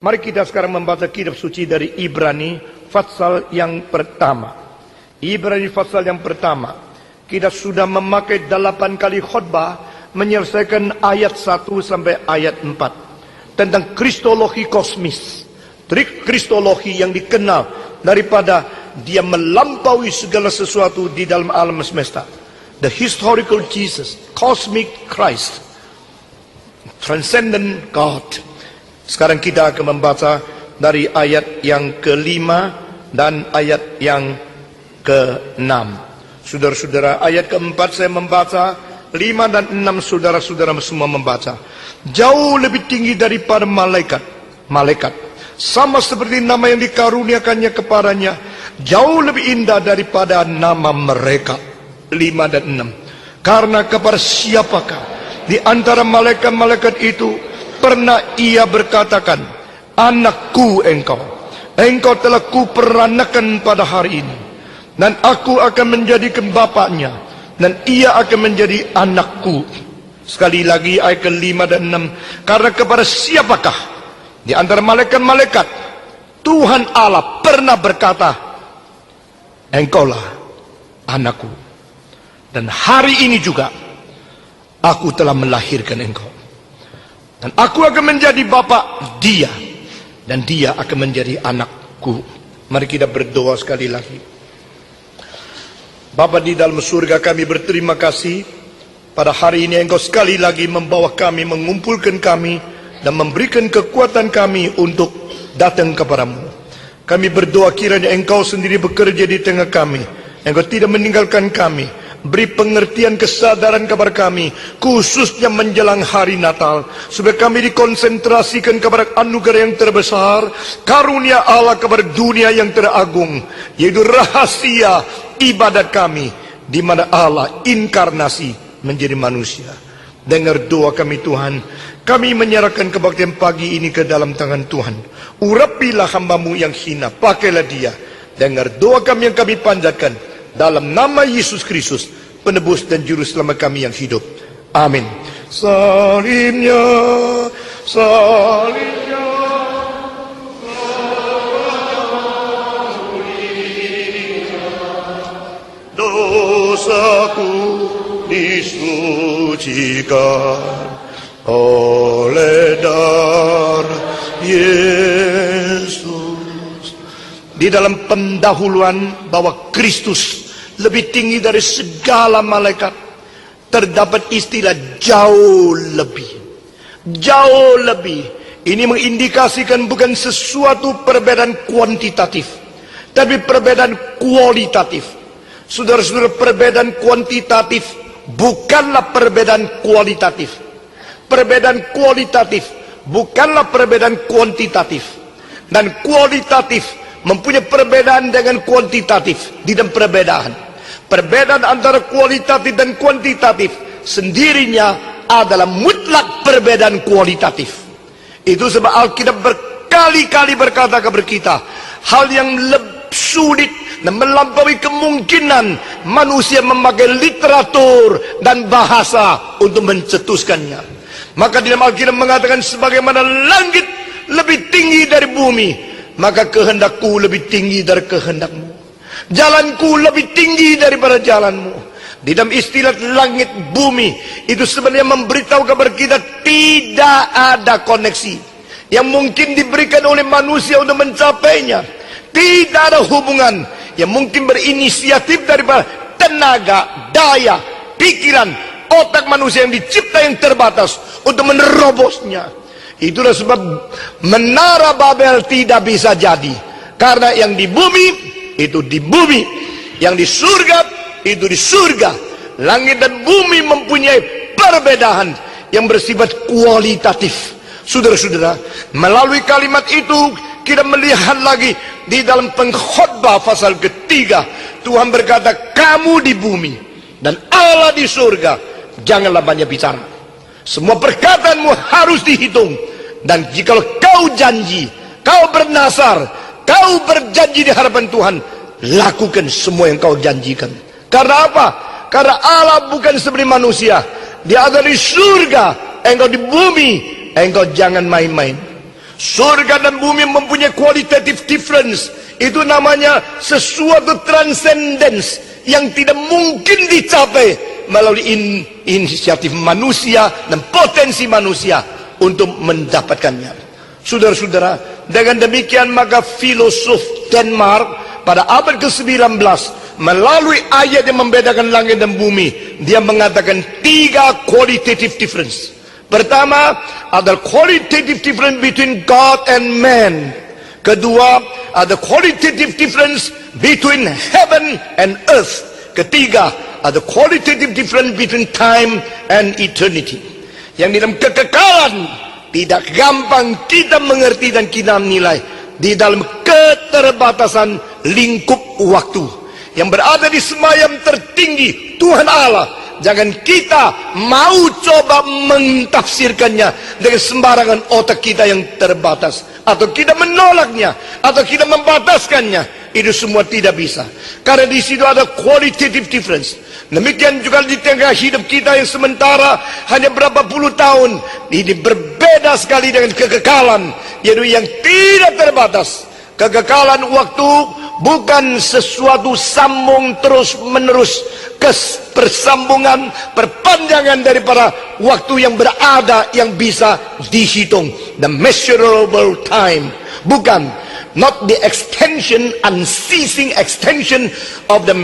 Mari kita sekarang membaca kitab suci dari Ibrani pasal yang pertama. Ibrani pasal yang pertama. Kita sudah memakai 8 kali khotbah menyelesaikan ayat 1 sampai ayat 4 tentang kristologi kosmis. Trik kristologi yang dikenal daripada dia melampaui segala sesuatu di dalam alam semesta. The historical Jesus, cosmic Christ, transcendent God. Sekarang kita akan membaca dari ayat yang ke-5 dan ayat yang ke-6. Saudara-saudara, ayat ke-4 saya membaca, 5 dan 6 saudara-saudara semua membaca. Jauh lebih tinggi daripada malaikat, sama seperti nama yang dikaruniakannya kepadanya, jauh lebih indah daripada nama mereka. 5 dan 6. Karena kepada siapakah di antara malaikat-malaikat itu pernah ia berkatakan, anakku engkau telah kuperanakan pada hari ini, dan aku akan menjadikan bapaknya, dan ia akan menjadi anakku. Sekali lagi ayat ke-5 dan 6. Karena kepada siapakah di antara malaikat-malaikat Tuhan Allah pernah berkata, engkaulah anakku, dan hari ini juga aku telah melahirkan engkau, dan aku akan menjadi bapak dia, dan dia akan menjadi anakku. Mari kita berdoa sekali lagi. Bapa di dalam surga, kami berterima kasih pada hari ini engkau sekali lagi membawa kami, mengumpulkan kami, dan memberikan kekuatan kami untuk datang kepadamu. Kami berdoa kiranya engkau sendiri bekerja di tengah kami, engkau tidak meninggalkan kami. Beri pengertian kesadaran kepada kami, khususnya menjelang hari Natal, supaya kami dikonsentrasikan kepada anugerah yang terbesar, karunia Allah kepada dunia yang teragung, yaitu rahasia ibadat kami, di mana Allah inkarnasi menjadi manusia. Dengar doa kami Tuhan, kami menyerahkan kebaktian pagi ini ke dalam tangan Tuhan. Urapilah hamba-Mu yang hina, pakailah dia. Dengar doa kami yang kami panjatkan dalam nama Yesus Kristus, penebus dan juru selamat kami yang hidup. Amin. Salimnya, dosaku disucikan oleh darah Yesus. Di dalam pendahuluan bahwa Kristus lebih tinggi dari segala malaikat, terdapat istilah jauh lebih. Jauh lebih. Ini mengindikasikan bukan sesuatu perbedaan kuantitatif, tapi perbedaan kualitatif. Saudara-saudara, perbedaan kuantitatif bukanlah perbedaan kualitatif. Perbedaan kualitatif bukanlah perbedaan kuantitatif. Dan kualitatif mempunyai perbedaan dengan kuantitatif. Di dalam perbedaan antara kualitatif dan kuantitatif sendirinya adalah mutlak perbedaan kualitatif. Itu sebab Alkitab berkali-kali berkata kepada kita, hal yang lebih sulit dan melampaui kemungkinan manusia memakai literatur dan bahasa untuk mencetuskannya. Maka di dalam Alkitab mengatakan, sebagaimana langit lebih tinggi dari bumi, maka kehendakku lebih tinggi dari kehendakmu, jalanku lebih tinggi daripada jalanmu. Di dalam istilah langit bumi itu sebenarnya memberitahu kepada kita tidak ada koneksi yang mungkin diberikan oleh manusia untuk mencapainya. Tidak ada hubungan yang mungkin berinisiatif daripada tenaga, daya, pikiran, otak manusia yang dicipta yang terbatas untuk menerobosnya. Itulah sebab menara Babel tidak bisa jadi, karena yang di bumi itu di bumi, yang di surga itu di surga. Langit dan bumi mempunyai perbedaan yang bersifat kualitatif. Saudara-saudara, melalui kalimat itu kita melihat lagi di dalam pengkhotbah pasal ketiga, Tuhan berkata, kamu di bumi dan Allah di surga, janganlah banyak bicara. Semua perkataanmu harus dihitung. Dan jika kau janji, kau bernasar, kau berjanji di hadapan Tuhan, lakukan semua yang kau janjikan. Karena apa? Karena Allah bukan seperti manusia. Dia ada di surga, engkau di bumi, engkau jangan main-main. Surga dan bumi mempunyai qualitative difference. Itu namanya sesuatu transcendence yang tidak mungkin dicapai melalui inisiatif manusia dan potensi manusia untuk mendapatkannya. Saudara-saudara, dengan demikian maka filosof Denmark pada abad ke-19 melalui ayat yang membedakan langit dan bumi, dia mengatakan 3 qualitative difference. Pertama, ada qualitative difference between God and man. Kedua, ada qualitative difference between heaven and earth. Ketiga, ada qualitative difference between time and eternity. Yang di dalam kekekalan tidak gampang kita mengerti dan kita menilai di dalam keterbatasan lingkup waktu yang berada di semayam tertinggi Tuhan Allah. Jangan kita mau coba mentafsirkannya dengan sembarangan otak kita yang terbatas, atau kita menolaknya, atau kita membataskannya. Itu semua tidak bisa, karena di situ ada qualitative difference. Demikian juga di tengah hidup kita yang sementara hanya berapa puluh tahun, ini berbeda sekali dengan kekekalan, yaitu yang tidak terbatas. Kekekalan waktu bukan sesuatu sambung terus menerus, persambungan, perpanjangan daripada waktu yang berada yang bisa dihitung, the measurable time. Bukan, not the extension, unceasing extension of the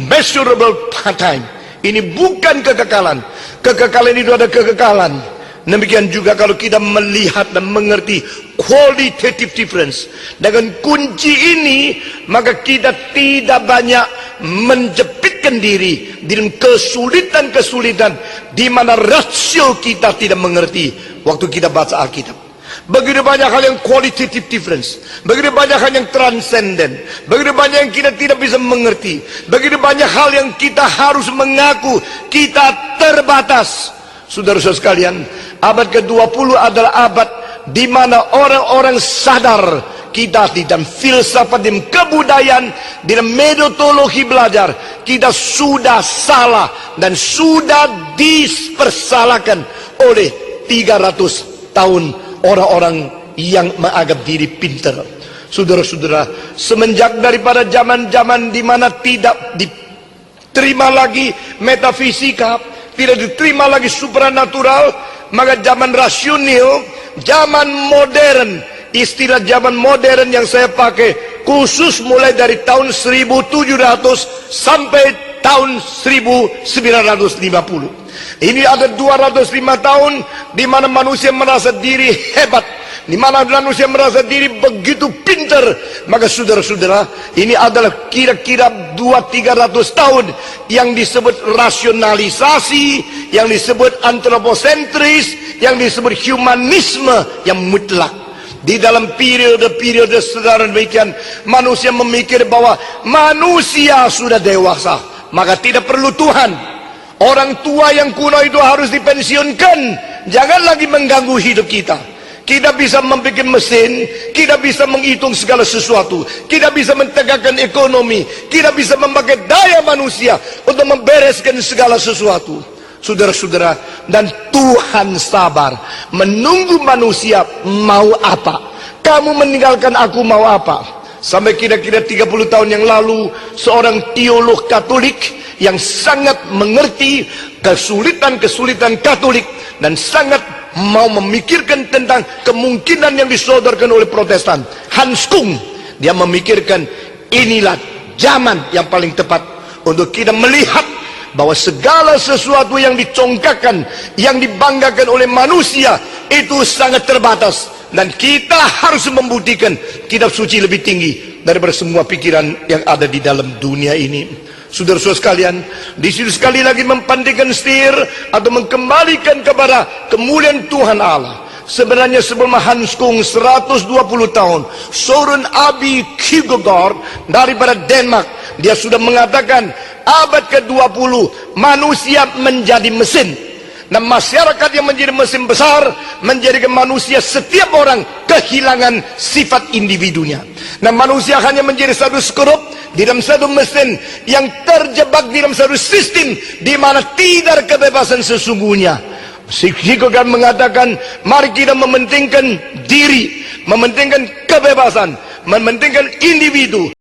measurable time. Ini bukan kekekalan. Kekekalan itu ada kekekalan. Demikian juga kalau kita melihat dan mengerti qualitative difference dengan kunci ini, maka kita tidak banyak menjepitkan diri di dalam kesulitan-kesulitan di mana rasio kita tidak mengerti waktu kita baca Alkitab. Begitu banyak hal yang qualitative difference, begitu banyak hal yang transcendent, begitu banyak yang kita tidak bisa mengerti, begitu banyak hal yang kita harus mengaku kita terbatas. Saudara-saudara sekalian, abad ke-20 adalah abad di mana orang-orang sadar kita di dalam filsafat, di dalam kebudayaan, di dalam metodologi belajar, kita sudah salah dan sudah dipersalahkan oleh 300 tahun orang-orang yang menganggap diri pintar. Saudara-saudara, semenjak daripada zaman-zaman di mana tidak diterima lagi metafisika, tidak diterima lagi supranatural, maka zaman rasional, zaman modern, istilah zaman modern yang saya pakai khusus mulai dari tahun 1700 sampai tahun 1950. Ini ada 205 tahun di mana manusia merasa diri hebat, di mana manusia merasa diri begitu pintar. Maka saudara-saudara, ini adalah kira-kira 200-300 tahun yang disebut rasionalisasi, yang disebut antroposentris, yang disebut humanisme yang mutlak. Di dalam periode-periode saudara demikian, manusia memikir bahwa manusia sudah dewasa, maka tidak perlu Tuhan. Orang tua yang kuno itu harus dipensiunkan, jangan lagi mengganggu hidup kita. Kita bisa membuat mesin, kita bisa menghitung segala sesuatu, kita bisa mentegakkan ekonomi, kita bisa memakai daya manusia untuk membereskan segala sesuatu. Saudara-saudara, dan Tuhan sabar menunggu manusia mau apa. Kamu meninggalkan aku mau apa? Sampai kira-kira 30 tahun yang lalu, seorang teolog Katolik yang sangat mengerti kesulitan-kesulitan Katolik dan sangat mau memikirkan tentang kemungkinan yang disodorkan oleh Protestan, Hans Kung, dia memikirkan inilah zaman yang paling tepat untuk kita melihat bahwa segala sesuatu yang dicongkakkan, yang dibanggakan oleh manusia itu sangat terbatas, dan kita harus membuktikan kitab suci lebih tinggi daripada semua pikiran yang ada di dalam dunia ini. Saudara-saudara sekalian, di situ sekali lagi mempandikan setir atau mengembalikan kepada kemuliaan Tuhan Allah. Sebenarnya sebelum Hans Kung 120 tahun, Søren Abi Kierkegaard daripada Denmark, dia sudah mengatakan abad ke-20 manusia menjadi mesin. Dan masyarakat yang menjadi mesin besar menjadikan manusia, setiap orang kehilangan sifat individunya. Dan manusia hanya menjadi satu skrup di dalam satu mesin yang terjebak di dalam satu sistem di mana tidak ada kebebasan sesungguhnya. Kierkegaard mengatakan, mari kita mementingkan diri mementingkan kebebasan, mementingkan individu.